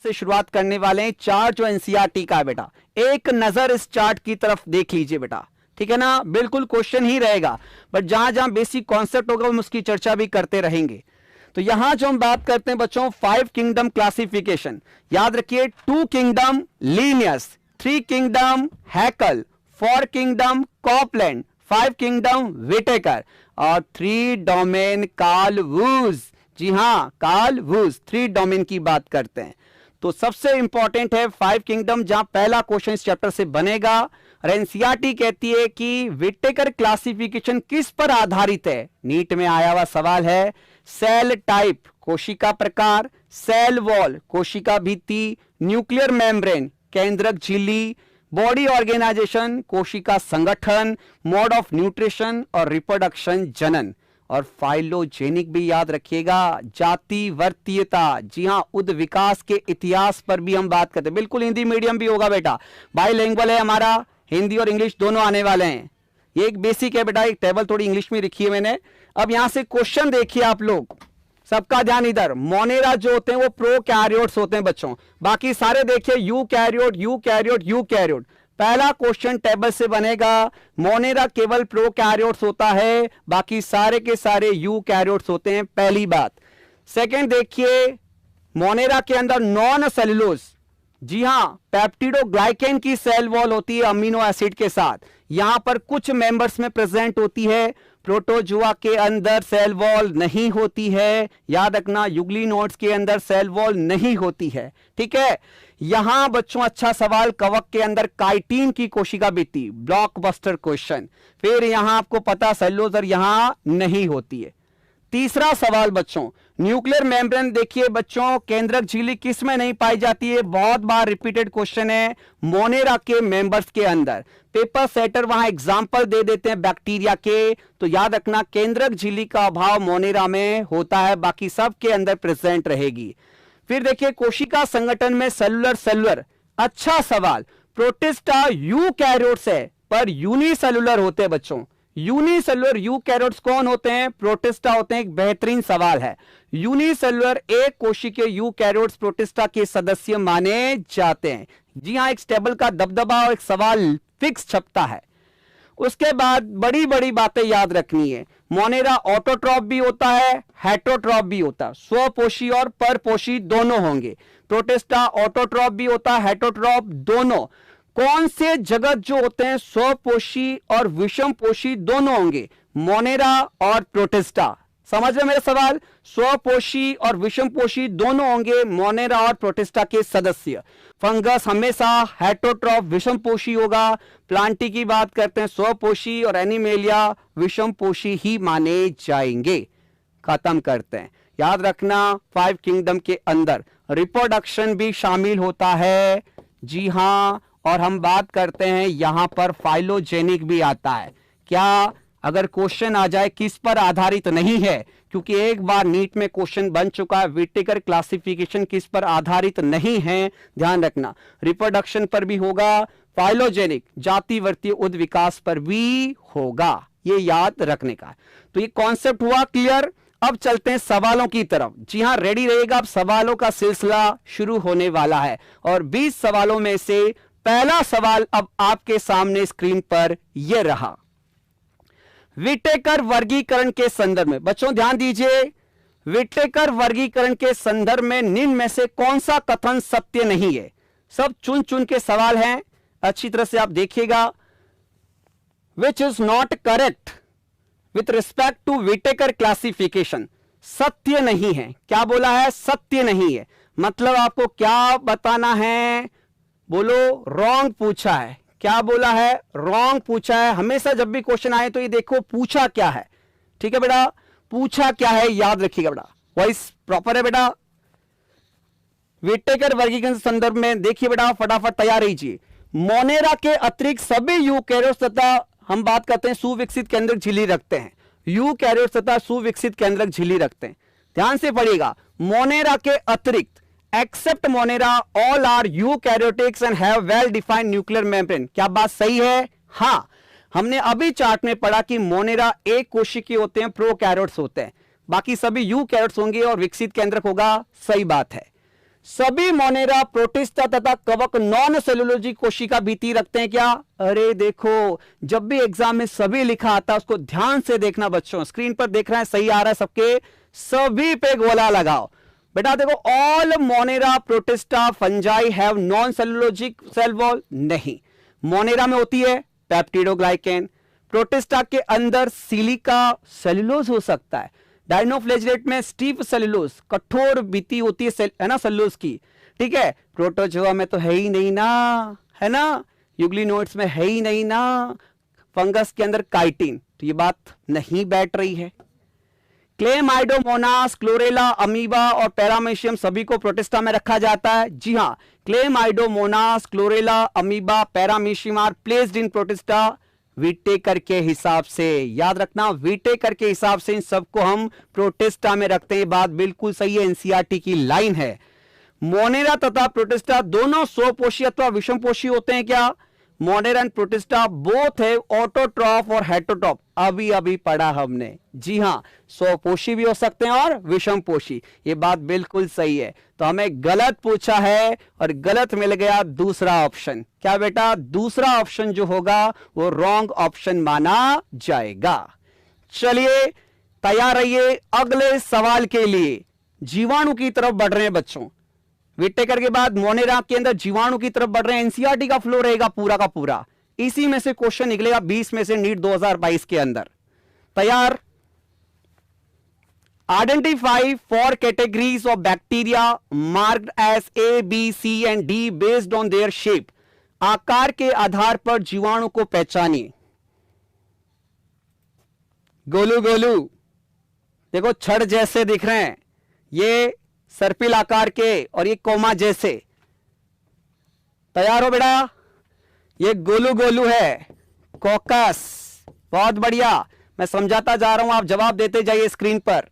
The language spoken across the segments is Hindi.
से शुरुआत करने वाले हैं। चार्ट जो एनसीईआरटी का है बेटा, एक नजर इस चार्ट की तरफ देख लीजिए बेटा, ठीक है ना। बिल्कुल क्वेश्चन ही रहेगा, बट जहां जहां बेसिक कॉन्सेप्ट होगा हम उसकी चर्चा भी करते रहेंगे। तो यहां जो हम बात करते हैं बच्चों, 5 किंगडम क्लासिफिकेशन, याद रखिए। 2 kingdom Linnaeus, 3 kingdom Haeckel, 4 kingdom Copeland, 5 kingdom Whittaker और 3 डोमेन कार्ल वुज। जी हां, कार्ल वुज 3 डोमेन की बात करते हैं। तो सबसे इंपॉर्टेंट है 5 किंगडम, जहां पहला क्वेश्चन इस चैप्टर से बनेगा। और एनसीईआरटी कहती है कि विटेकर क्लासिफिकेशन किस पर आधारित है। नीट में आया हुआ सवाल है। सेल टाइप, कोशिका प्रकार, सेल वॉल, कोशिका भित्ति, न्यूक्लियर मेम्ब्रेन, केंद्रक झिल्ली, बॉडी ऑर्गेनाइजेशन, कोशिका संगठन, मोड ऑफ न्यूट्रिशन और रिप्रोडक्शन जनन। और फाइलोजेनिक भी याद रखिएगा, जाति वर्तीयता। जी हां, उद विकास के इतिहास पर भी हम बात करते हैं। बिल्कुल हिंदी मीडियम भी होगा बेटा, बाईलिंगुअल है हमारा, हिंदी और इंग्लिश दोनों आने वाले हैं। ये एक बेसिक है बेटा, एक टेबल थोड़ी इंग्लिश में लिखी है मैंने। अब यहां से क्वेश्चन देखिए आप लोग, सबका ध्यान इधर। मोनेरा जो होते हैं वो प्रोकैरियोट्स होते हैं बच्चों, बाकी सारे देखिए यूकैरियोट यूकैरियोट यूकैरियोट। पहला क्वेश्चन टेबल से बनेगा, मोनेरा केवल प्रोकैरियोट्स होता है, बाकी सारे के सारे यूकैरियोट्स होते हैं, पहली बात। सेकंड देखिए, मोनेरा के अंदर नॉन सेलुलोज, जी हां, पेप्टिडोग्लाइकेन की सेल वॉल होती है अमीनो एसिड के साथ, यहां पर कुछ मेंबर्स में प्रेजेंट होती है। प्रोटोजुआ के अंदर सेल वॉल नहीं होती है, याद रखना। यूग्लिनोड्स के अंदर सेल वॉल नहीं होती है, ठीक है। यहां बच्चों अच्छा सवाल, कवक के अंदर काइटिन की कोशिका भित्ति, ब्लॉकबस्टर क्वेश्चन। फिर यहां आपको पता सेलुलोज और यहां नहीं होती है। तीसरा सवाल बच्चों, न्यूक्लियर मेम्ब्रेन देखिए बच्चों, केंद्रक झिल्ली किस में नहीं पाई जाती है, बहुत बार रिपीटेड क्वेश्चन है, मोनेरा के मेंबर्स के अंदर। पेपर सेटर वहां एग्जांपल दे देते हैं बैक्टीरिया के, तो याद रखना केंद्रक झिल्ली का अभाव मोनेरा में होता है, बाकी सब के अंदर प्रेजेंट रहेगी। फिर देखिए कोशिका संगठन में सेलुलर सेलुलर, अच्छा सवाल। प्रोटिस्टा यूकैरियोट्स है पर यूनिसेलुलर होते हैं बच्चों। यूनिसेलुलर यूकैरियोट्स कौन होते हैं, प्रोटिस्टा होते हैं, एक बेहतरीन सवाल है। यूनिसेलुलर एक कोशिकीय यूकैरियोट्स प्रोटिस्टा के सदस्य माने जाते हैं। जी हां, एक स्टेबल का दबदबा और एक सवाल फिक्स छपता है। उसके बाद बड़ी बड़ी बातें याद रखनी है। मोनेरा ऑटोट्रॉप भी होता है, हेटरोट्रॉप भी होता है, स्वपोषी और परपोषी दोनों होंगे। प्रोटिस्टा ऑटोट्रॉप भी होता है, हेटरोट्रॉप दोनों। कौन से जगत जो होते हैं स्वपोषी और विषमपोषी दोनों होंगे, मोनेरा और प्रोटिस्टा। समझ रहे मेरे सवाल, स्वपोषी और विषमपोषी दोनों होंगे मोनेरा और प्रोटिस्टा के सदस्य। फंगस हमेशा हेटरोट्रॉफ विषमपोषी होगा, प्लांटी की बात करते हैं स्वपोषी और एनिमेलिया विषमपोषी ही माने जाएंगे। खत्म करते हैं। याद रखना 5 किंगडम के अंदर रिप्रोडक्शन भी शामिल होता है, जी हां। और हम बात करते हैं यहां पर फाइलोजेनिक भी आता है। क्या अगर क्वेश्चन आ जाए किस पर आधारित नहीं है, क्योंकि एक बार नीट में क्वेश्चन बन चुका है, विटेकर क्लासिफिकेशन किस पर आधारित नहीं है, ध्यान रखना। रिप्रोडक्शन पर भी होगा, फाइलोजेनिक जाति वर्तीय उद विकास पर भी होगा, ये याद रखने का। तो ये कॉन्सेप्ट हुआ क्लियर। अब चलते हैं सवालों की तरफ। जी हां, रेडी रहिएगा, अब सवालों का सिलसिला शुरू होने वाला है। और 20 सवालों में से पहला सवाल अब आपके सामने स्क्रीन पर यह रहा। विटेकर वर्गीकरण के संदर्भ में बच्चों ध्यान दीजिए, विटेकर वर्गीकरण के संदर्भ में निम्न में से कौन सा कथन सत्य नहीं है। सब चुन चुन के सवाल हैं, अच्छी तरह से आप देखिएगा। Which is not correct with respect to Whittaker classification, सत्य नहीं है। क्या बोला है, सत्य नहीं है। मतलब आपको क्या बताना है, बोलो रॉन्ग पूछा है। क्या बोला है, रॉन्ग पूछा है। हमेशा जब भी क्वेश्चन आए तो ये देखो पूछा क्या है, ठीक है बेटा, पूछा क्या है याद रखिएगा बेटा, वॉइस प्रॉपर है बेटा। विटेकर वर्गीकरण के संदर्भ में देखिए बेटा, फटाफट तैयार रहिए। मोनेरा के अतिरिक्त सभी यूकैरियोट्स तथा हम बात करते हैं सुविकसित केंद्रक झिल्ली रखते हैं, यूकैरियोट्स तथा सुविकसित केंद्रक झिल्ली रखते हैं। ध्यान से पढ़िएगा, मोनेरा के अतिरिक्त except Monera all are eukaryotics and have well defined nuclear membrane. क्या बात सही है? हां, हमने अभी चार्ट में पढ़ा कि मोनेरा एक कोशिकीय होते हैं, प्रोकैरियोट्स होते हैं, बाकी सभी यूकैरियोट्स होंगे और विकसित केंद्रक होगा। सही बात है। सभी मोनेरा, प्रोटिस्टा तथा कवक नॉन सेलुलोजी कोशिका भित्ति रखते हैं क्या? अरे देखो, जब भी एग्जाम में सभी लिखा आता है उसको ध्यान से देखना बच्चों। स्क्रीन पर देख रहे हैं, सही आ रहा है सबके? सभी पे गोला लगाओ बेटा। देखो, all Monera, Protista, Fungi have non cellulosic cell wall. नहीं, मोनेरा में होती है पेप्टिडोग्लाइकेन, प्रोटिस्टा के अंदर सिलिका सेलुलोज हो सकता है, डायनोफ्लेजिलेट में स्टीफ सेलुलोज, कठोर भित्ति होती है ना सेलुलोज की, ठीक है। प्रोटोजोआ में तो है ही नहीं ना, है ना, यूग्लिनोइड्स में है ही नहीं ना, फंगस के अंदर काइटिन, तो ये बात नहीं बैठ रही है। क्लेमाइडोमोनास, क्लोरेला, अमीबा और पैरामीशियम सभी को प्रोटिस्टा में रखा जाता है। जी हां, Chlamydomonas, Chlorella, amoeba, Paramecium are placed in Protista Whittaker के हिसाब से। याद रखना, विटेकर के हिसाब से इन सबको हम प्रोटिस्टा में रखते हैं। बात बिल्कुल सही है, एनसीईआरटी की लाइन है। मोनेरा तथा प्रोटिस्टा दोनों स्वपोषी अथवा विषमपोषी होते हैं क्या? मोनेरा एंड प्रोटिस्टा बोथ है ऑटोट्रॉफ और हेटरोट्रॉफ, अभी अभी पढ़ा हमने। जी हां, स्वपोषी भी हो सकते हैं और विषमपोषी, ये बात बिल्कुल सही है। तो हमें गलत पूछा है और गलत मिल गया दूसरा ऑप्शन। क्या बेटा? दूसरा ऑप्शन जो होगा वो रॉन्ग ऑप्शन माना जाएगा। चलिए तैयार रहिए अगले सवाल के लिए। जीवाणु की तरफ बढ़ रहे हैं बच्चों, विटेकर के बाद मोनेरा के अंदर जीवाणु की तरफ बढ़ रहे हैं। एनसीईआरटी का फ्लो रहेगा पूरा का पूरा, इसी में से क्वेश्चन निकलेगा 20 में से नीट 2022 के अंदर। तैयार? Identify 4 categories of bacteria marked as A, B, C and D based on their shape. आकार के आधार पर जीवाणु को पहचानिए। गोलू गोलू देखो, छड़ जैसे दिख रहे हैं, ये सर्पिल आकार के, और ये कोमा जैसे। तैयार हो बेटा? ये गोलू गोलू है, कोकस। बहुत बढ़िया, मैं समझाता जा रहा हूं, आप जवाब देते जाइए स्क्रीन पर।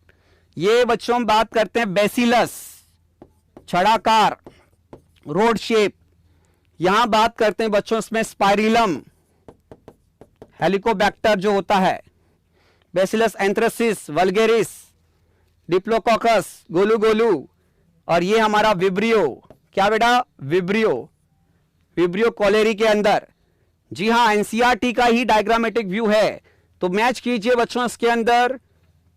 ये बच्चों हम बात करते हैं बेसिलस, छड़ाकार, रोड शेप। यहां बात करते हैं बच्चों इसमें स्पाइरिलम, हेलिकोबैक्टर जो होता है, bacillus anthracis, vulgaris, diplococcus, Golu Golu, और ये हमारा विब्रियो। क्या बेटा? विब्रियो, विब्रियो कोलेरी के अंदर। जी हां, एनसीईआरटी का ही डायग्रामेटिक व्यू है, तो मैच कीजिए बच्चों। इसके अंदर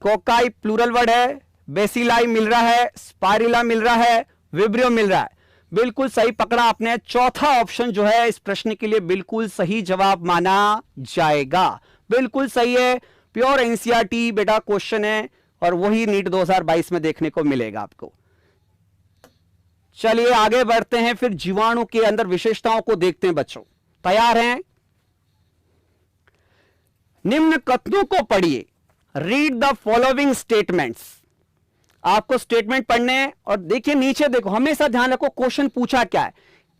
कोकाई प्लूरल वर्ड है, बेसिलाई मिल रहा है, स्पाइरिला मिल रहा है, विब्रियो मिल रहा है। बिल्कुल सही पकड़ा आपने। चौथा ऑप्शन जो है इस प्रश्न के लिए बिल्कुल सही जवाब माना जाएगा। बिल्कुल सही है, प्योर एनसीईआरटी बेटा क्वेश्चन है, और वही नीट 2022 में देखने को मिलेगा आपको। चलिए आगे बढ़ते हैं, फिर जीवाणु के अंदर विशेषताओं को देखते हैं बच्चों। तैयार हैं? निम्न कथनों को पढ़िए। Read the following statements. आपको स्टेटमेंट पढ़ने हैं, और देखिए नीचे देखो, हमेशा ध्यान रखो क्वेश्चन पूछा क्या है,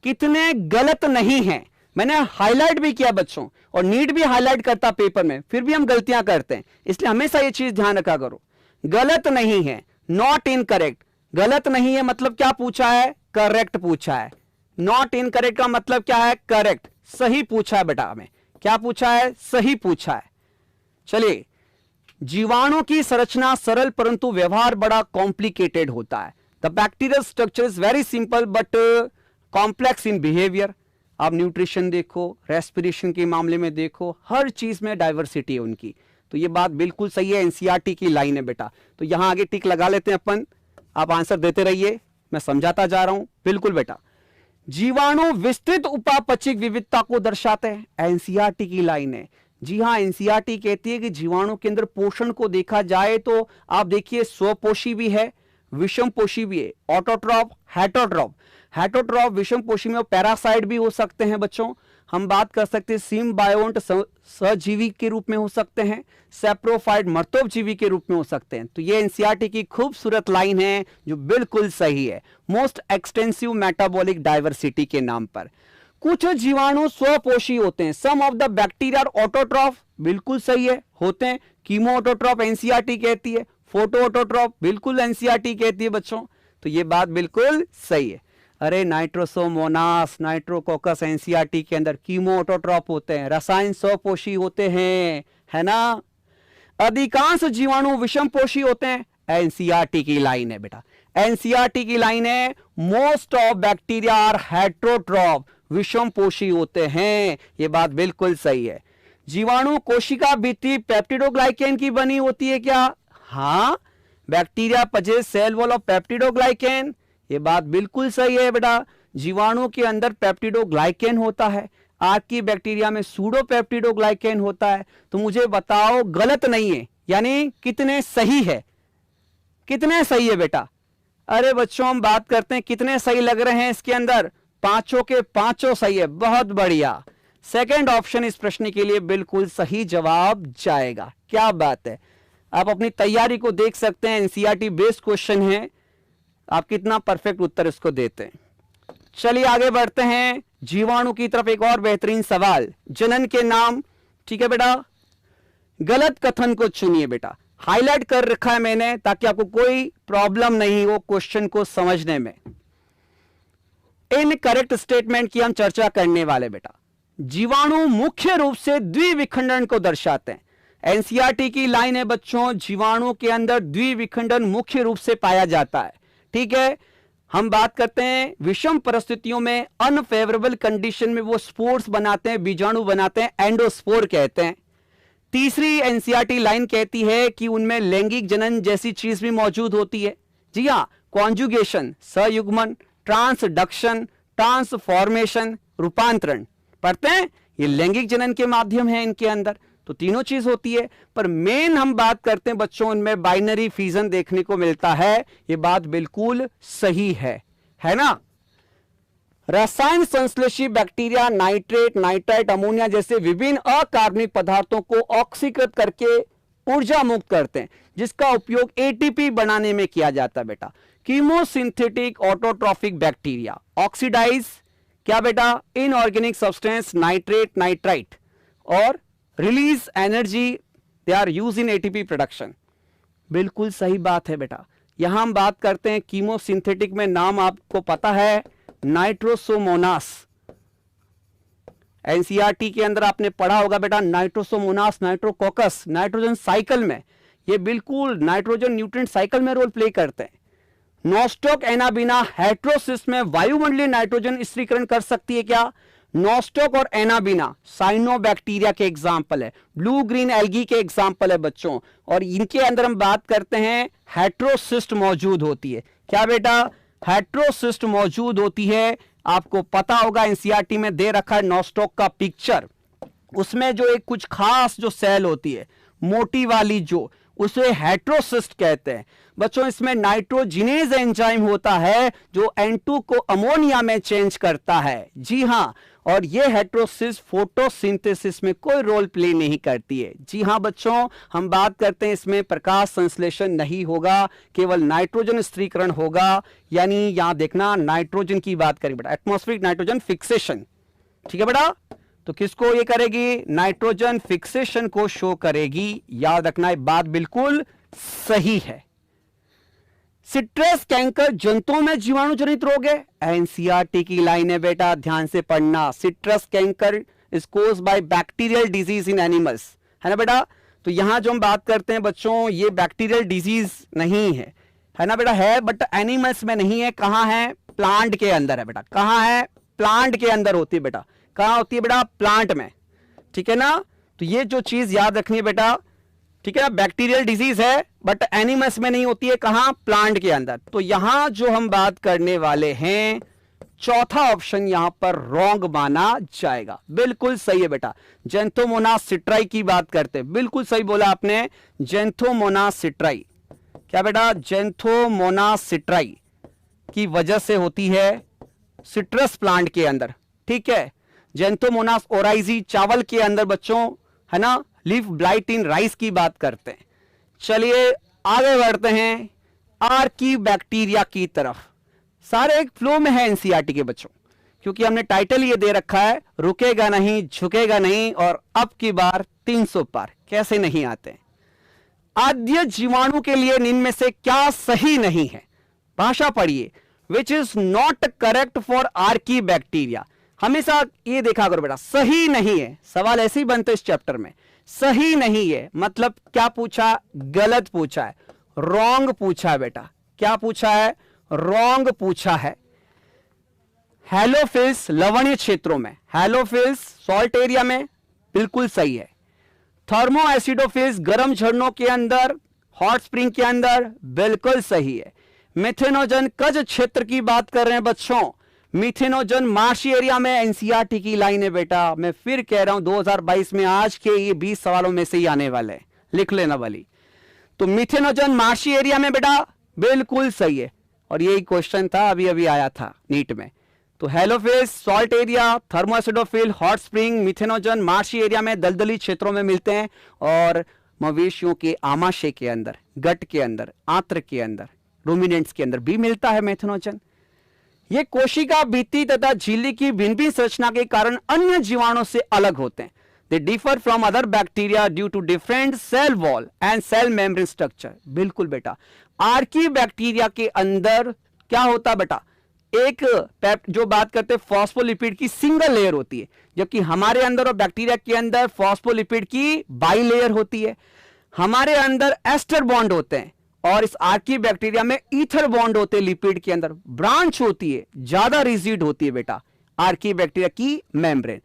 कितने गलत नहीं हैं। मैंने हाईलाइट भी किया बच्चों, और नीट भी हाईलाइट करता पेपर में, फिर भी हम गलतियां करते हैं, इसलिए हमेशा ये चीज ध्यान रखा करो। गलत नहीं है, नॉट इनकरेक्ट। गलत नहीं है मतलब क्या पूछा है? करेक्ट पूछा है। नॉट इनकरेक्ट का मतलब क्या है? करेक्ट, सही पूछा है बेटा। हमें क्या पूछा है? सही पूछा है। चलिए, जीवाणु की संरचना सरल परंतु व्यवहार बड़ा कॉम्प्लिकेटेड होता है। The bacterial structure is very simple but complex in behaviour. आप न्यूट्रिशन देखो, रेस्पिरेशन के मामले में देखो, हर चीज में डाइवर्सिटी है उनकी। तो ये बात बिल्कुल सही है, एनसीईआरटी की लाइन है बेटा। तो यहां आगे टिक लगा लेते हैं अपन, आप आंसर देते रहिए, मैं समझाता जा रहा हूं। बिल्कुल बेटा, जीवाणु विस्तृत उपापचिक विविधता को दर्शाते हैं, एनसीईआरटी की लाइन है। जी हां, एनसीईआरटी कहती है कि जीवाणु के अंदर पोषण को देखा जाए तो आप देखिए स्वपोषी भी है, विषमपोषी भी है, ऑटोट्रॉफ, हेटरोट्रॉफ। हेटरोट्रॉफ विषमपोषी में पैरासाइट भी हो सकते हैं बच्चों। हम बात कर सकते हैं सिम्बायोंट सहजीवी के रूप में हो सकते हैं, सेप्रोफाइट मर्तोपजीवी के रूप में हो सकते हैं। तो ये एनसीईआरटी की खूबसूरत लाइन है जो बिल्कुल सही है, मोस्ट एक्सटेंसिव मेटाबॉलिक डाइवर्सिटी के नाम पर। कुछ जीवाणु स्वपोषी होते हैं, सम ऑफ द बैक्टीरिया ऑटोट्रॉफ, बिल्कुल सही है, होते हैं। कीमो ऑटोट्रॉफ एनसीईआरटी कहती है, फोटो ऑटोट्रॉफ बिल्कुल एनसीईआरटी कहती है बच्चों। तो ये बात बिल्कुल सही है। अरे नाइट्रोसोमोनास, नाइट्रोकोकस एनसीईआरटी के अंदर कीमो ऑटोट्रॉफ होते हैं, रसायन स्वपोषी होते हैं, है ना। अधिकांश जीवाणु विषमपोषी होते हैं, एनसीईआरटी की लाइन है बेटा। एनसीईआरटी की लाइन है most of bacteria are heterotroph, विषमपोषी होते हैं। यह बात बिल्कुल सही है। जीवाणु कोशिका भित्ति पेप्टिडोग्लाइकेन की बनी होती है क्या? हाँ, bacteria possess cell wall of peptidoglycan. यह बात बिल्कुल सही है बेटा। जीवाणु के अंदर पेप्टिडोग्लाइकेन होता है, आर्की बैक्टीरिया में सूडोपेप्टिडोग्लाइकेन होता है। तो मुझे बताओ गलत नहीं है, यानी कितने सही है? कितने सही है बेटा? अरे बच्चों हम बात करते हैं कितने सही लग रहे हैं इसके अंदर। पांचों के पांचों सही है, बहुत बढ़िया। सेकंड ऑप्शन इस प्रश्न के लिए बिल्कुल सही जवाब जाएगा। क्या बात है, आप अपनी तैयारी को देख सकते हैं। एनसीईआरटी बेस्ड क्वेश्चन है, आप कितना परफेक्ट उत्तर इसको देते हैं। चलिए आगे बढ़ते हैं जीवाणु की तरफ। एक और बेहतरीन सवाल, जनन के नाम। ठीक है बेटा, गलत कथन को चुनिए बेटा। हाईलाइट कर रखा है मैंने ताकि आपको कोई प्रॉब्लम नहीं हो क्वेश्चन को समझने में। इनकरेक्ट स्टेटमेंट की हम चर्चा करने वाले बेटा। जीवाणु मुख्य रूप से द्विविखंडन को दर्शाते हैं। एनसीईआरटी की लाइन है बच्चों, जीवाणु के अंदर द्विविखंडन मुख्य रूप से पाया जाता है। ठीक है, हम बात करते हैं विषम परिस्थितियों में, अनफेवरेबल कंडीशन में वो स्पोर्स बनाते हैं, बीजाणु बनाते हैं, एंडोस्पोर कहते हैं। तीसरी एनसीईआरटी लाइन कहती है कि उनमें लैंगिक जनन जैसी चीज भी मौजूद होती है। जी हां, कॉन्जुगेशन, संयुग्मन, ट्रांसडक्शन, ट्रांसफॉर्मेशन, रूपांतरण पढ़ते हैं, ये लैंगिक जनन के माध्यम है इनके अंदर। तो तीनों चीज होती है, पर मेन हम बात करते हैं बच्चों इनमें बाइनरी फ्यूजन देखने को मिलता है। ये बात बिल्कुल सही है ना? रसायन संश्लेषी बैक्टीरिया नाइट्रेट, नाइट्राइट, अमोनिया जैसे विभिन्न अकार्बनिक पदार्थों को ऑक्सीकृत करके ऊर्जा मुक्त करते हैं, जिसका उपयोग एटीपी बनाने में किया जाता है बेटा। कीमोसिंथेटिक ऑटोट्रॉफिक बैक्टीरिया ऑक्सीडाइज क्या बेटा? इनऑर्गेनिक सब्सटेंस नाइट्रेट, नाइट्राइट और release energy, they are use in ATP production. बिल्कुल सही बात है बेटा। यहां हम बात करते हैं कीमोसिंथेटिक में, नाम आपको पता है नाइट्रोसोमोनास। एनसीईआरटी के अंदर आपने पढ़ा होगा बेटा नाइट्रोसोमोनास, नाइट्रोकोकस, नाइट्रोजन साइकिल में, ये बिल्कुल नाइट्रोजन न्यूट्रिएंट साइकिल में रोल प्ले करते हैं। नॉस्टॉक एनाबीना हेट्रोसिस में वायुमंडलीय नाइट्रोजन स्थिरीकरण कर सकती है क्या? नॉस्टॉक और एनाबीना साइनोबैक्टीरिया के एग्जाम्पल है, ब्लू ग्रीन एल्गी के एग्जाम्पल है बच्चों। और इनके अंदर हम बात करते हैं हेट्रोसिस्ट मौजूद होती है। क्या बेटा? हेट्रोसिस्ट मौजूद होती है। आपको पता होगा एनसीईआरटी में दे रखा है नॉस्टॉक का पिक्चर, उसमें जो एक कुछ खास जो सेल होती है मोटी वाली, जो उसे हेट्रोसिस्ट कहते हैं बच्चों। इसमें नाइट्रोजिनेज एंजाइम होता है जो N2 को अमोनिया में चेंज करता है। जी हां, और यह हेट्रोसिस्ट फोटोसिंथेसिस में कोई रोल प्ले नहीं करती है। जी हां बच्चों, हम बात करते हैं इसमें प्रकाश संश्लेषण नहीं होगा, केवल नाइट्रोजन स्थिरीकरण होगा। यानी यहां देखना नाइट्रोजन की बात करें बेटा, एटमॉस्फेरिक नाइट्रोजन फिक्सेशन। ठीक है बेटा, तो किसको ये करेगी? नाइट्रोजन फिक्सेशन को शो करेगी। याद रखना, ये बात बिल्कुल सही है। सिट्रस कैंकर जंतुओं में जीवाणु जनित रोग है। एनसीईआरटी की लाइन है बेटा, ध्यान से पढ़ना। Citrus canker is caused by bacterial disease in animals, है ना बेटा? तो यहां जो हम बात करते हैं बच्चों, ये बैक्टीरियल डिजीज नहीं है ना बेटा? है, बट एनिमल्स में नहीं है। कहां है? प्लांट के अंदर है बेटा। कहां है? प्लांट के अंदर होती है बेटा। कहां होती है बेटा? प्लांट में। ठीक है ना? तो ये जो चीज याद रखनी है बेटा, ठीक है ना? बैक्टीरियल डिजीज है बट एनिमल्स में नहीं होती है। कहां? प्लांट के अंदर। तो यहां जो हम बात करने वाले हैं, चौथा ऑप्शन यहां पर रॉन्ग माना जाएगा। बिल्कुल सही है बेटा, जेंथोमोनास सिट्राई की बात करते हैं। बिल्कुल सही बोला आपने, जेंथोमोनास सिट्राई। क्या बेटा? जेंथोमोनास सिट्राई की वजह से होती है सिट्रस प्लांट के अंदर। ठीक है, जेंथोमोनास ओराइजी चावल के अंदर बच्चों, है ना? लीफ ब्लाइट इन राइस की बात करते हैं। चलिए आगे बढ़ते हैं आर्की बैक्टीरिया की तरफ। सारे एक फ्लो में है एनसीईआरटी के बच्चों, क्योंकि हमने टाइटल ये दे रखा है रुकेगा नहीं, झुकेगा नहीं, और अब की बार 300 पार। कैसे नहीं आते? आद्य जीवाणु के लिए निम्न में से क्या सही नहीं है? भाषा पढ़िए। विच is not correct for Archie bacteria. हमेशा ये देखा करो बेटा, सही नहीं है। सवाल ऐसे ही बनते इस चैप्टर में, सही नहीं है मतलब क्या पूछा? गलत पूछा है, रॉन्ग पूछा है बेटा। क्या पूछा है? रॉन्ग पूछा है। हैलोफिल्स लवणीय क्षेत्रों में, हैलोफिल्स सॉल्ट एरिया में, बिल्कुल सही है। थर्मो एसिडोफिल्स गर्म झरनों के अंदर, हॉट स्प्रिंग के अंदर, बिल्कुल सही है। मिथेनोजन कज क्षेत्र की बात कर रहे हैं बच्चों, मिथेनोजन मार्शी एरिया में, एनसीईआरटी की लाइन है बेटा। मैं फिर कह रहा हूं 2022 में आज के ये 20 सवालों में से ही आने वाले हैं, लिख लेना वाली। तो मिथेनोजन मार्शी एरिया में बेटा, बिल्कुल सही है। और यही क्वेश्चन था, अभी अभी आया था नीट में। तो halophiles salt area, thermoacidophil, hot spring, methanogen marshy area में, दलदली क्षेत्रों में मिलते हैं। और मवेशियों के आमाशय के अंदर, गट के अंदर, आंत्र के अंदर, रूमिनेंट्स के अंदर भी मिलता है मिथेनोजन। ये कोशिका भित्ति तथा झिल्ली की भिन्न भिन्न संरचना के कारण अन्य जीवाणुओं से अलग होते हैं। They differ from other bacteria due to different cell wall and cell membrane structure. बिल्कुल बेटा, आर्की बैक्टीरिया के अंदर क्या होता है बेटा? एक जो बात करते हैं फॉस्फोलिपिड की सिंगल लेयर होती है, जबकि हमारे अंदर और बैक्टीरिया के अंदर फॉस्फोलिपिड की बाई लेयर होती है। हमारे अंदर एस्टर बॉन्ड होते हैं और इस आर्की बैक्टीरिया में ईथर बॉन्ड होते हैं। लिपिड के अंदर ब्रांच होती है, ज्यादा रिजिड होती है बेटा आर्की बैक्टीरिया की मेम्ब्रेन।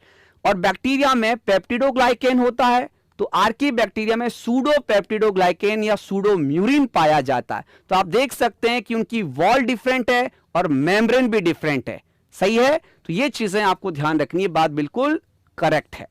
और बैक्टीरिया में पेप्टिडोग्लाइकेन होता है, तो आर्की बैक्टीरिया में सूडो पेप्टिडोग्लाइकेन या सूडो म्यूरिन पाया जाता है। तो आप देख सकते हैं कि उनकी वॉल डिफरेंट है और मेम्ब्रेन भी डिफरेंट है। सही है, तो ये चीजें आपको ध्यान रखनी है, बात बिल्कुल करेक्ट है।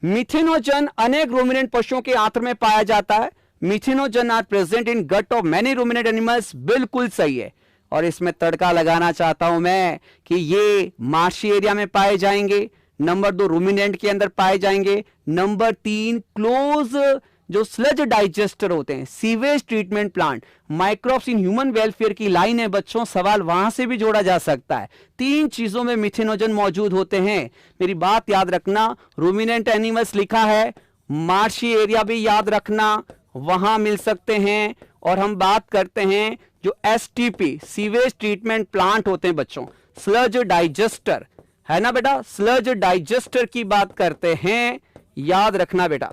मिथेनोजन अनेक रूमिनेंट पशुओं के आंत्र में पाया जाता है। Methanogen are present in gut of many ruminant animals, बिल्कुल सही है। और इसमें तड़का लगाना चाहता हूं मैं कि ये मार्शी एरिया में पाए जाएंगे, नंबर 2 रूमिनेंट के अंदर पाए जाएंगे, नंबर 3 क्लोज जो स्लज डाइजेस्टर होते हैं, sewage treatment plant, microbes in human welfare की लाइन है बच्चों, सवाल वहां से भी जोड़ा जा सकता है। 3 चीजों में मिथेनोजन मौजूद होते हैं। मेरी बात याद रखना, रूमिनेंट एनिमल्स लिखा है, मार्शी एरिया भी याद रखना, वहां मिल सकते हैं। और हम बात करते हैं जो एसटीपी सीवेज ट्रीटमेंट प्लांट होते हैं बच्चों, स्लज डाइजेस्टर है ना बेटा, स्लज डाइजेस्टर की बात करते हैं, याद रखना बेटा,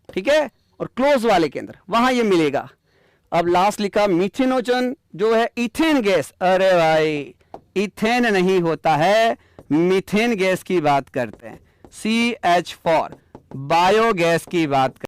ठीक है। और क्लोज वाले के अंदर वहां ये मिलेगा। अब लास्ट लिखा मिथेनोजन जो है इथेन गैस, अरे भाई इथेन नहीं होता है, मीथेन गैस की बात करते हैं, CH4 बायोगैस की बात